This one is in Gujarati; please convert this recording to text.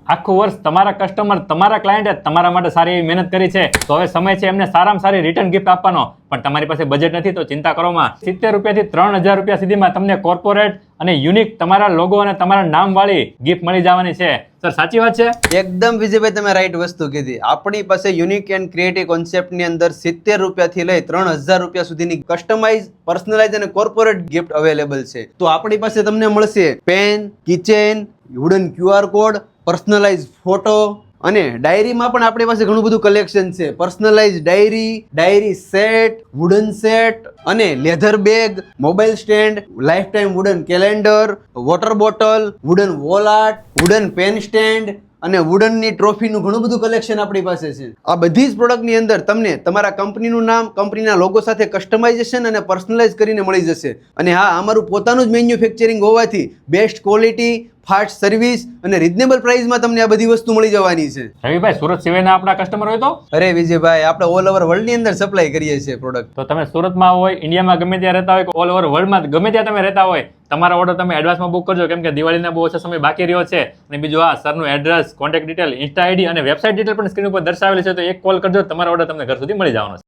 આખું વર્ષ તમારા કસ્ટમર તમારા ક્લાયન્ટે તમારા માટે સારી એવી મહેનત કરી છે, તો હવે સમય છે એમને સારામાં સારી રિટર્ન ગિફ્ટ આપવાનો. પણ તમારી પાસે બજેટ નથી તો ચિંતા કરો માં. 70 રૂપિયાથી 3000 રૂપિયા સુધીમાં તમને કોર્પોરેટ અને યુનિક તમારા લોગો અને તમારા નામ વાળી ગિફ્ટ મળી જવાની છે. સર સાચી વાત છે? એકદમ વિજયભાઈ, તમે રાઈટ વસ્તુ કીધી. આપણી પાસે યુનિક એન્ડ ક્રિએટિવ કોન્સેપ્ટની અંદર 70 રૂપિયાથી લઈ 3000 રૂપિયા સુધીની કસ્ટમાઇઝ, પર્સનલાઇઝ અને કોર્પોરેટ ગિફ્ટ અવેલેબલ છે. તો આપણી પાસે તમને મળશે pen, keychain, wooden QR code, personalize photo અને ડાયરીમાં પણ આપણી પાસે ઘણું બધું કલેક્શન છે. Personalize diary set, wooden set અને leather bag, mobile stand, life time wooden calendar, water bottle, wooden wall art, wooden pen stand અને વુડનની ટ્રોફીનું ઘણું બધું કલેક્શન આપણી પાસે છે. આ બધી જ પ્રોડક્ટની અંદર તમને તમારા કંપનીનું નામ, કંપનીના લોગો સાથે કસ્ટમાઇઝેશન અને પર્સનલાઇઝ કરીને મળી જશે. અને હા, અમારું પોતાનું જ મેન્યુફેક્ચરિંગ હોવાથી બેસ્ટ ક્વોલિટી, ફાસ્ટ સર્વિસ અને રિઝનેબલ પ્રાઇસમાં તમને આ બધી વસ્તુ મળી જવાની છે. રવિભાઈ, સુરત સિવાયના આપણા કસ્ટમર હોય તો? અરે વિજયભાઈ, આપણે ઓલ ઓવર વર્લ્ડની અંદર સપ્લાય કરીએ છીએ પ્રોડક્ટ. તો તમે સુરતમાં હોય, ઇન્ડિયામાં ગમે ત્યાં રહેતા હોય, ઓલ ઓવર વર્લ્ડમાં ગમે ત્યાં તમે રહેતા હોય, તમારા ઓર્ડર તમે એડવાન્સમાં બુક કરજો, કેમ કે દિવાળીના બહુ ઓછો સમય બાકી રહ્યો છે. અને બીજું, આ સરનું address, contact detail, insta ID અને વેબસાઇટ ડિટેલ પણ સ્ક્રીન ઉપર દર્શાવેલી છે, તો એક કોલ કરજો, તમારા ઓર્ડર તમને ઘર સુધી મળી જવાનો છે.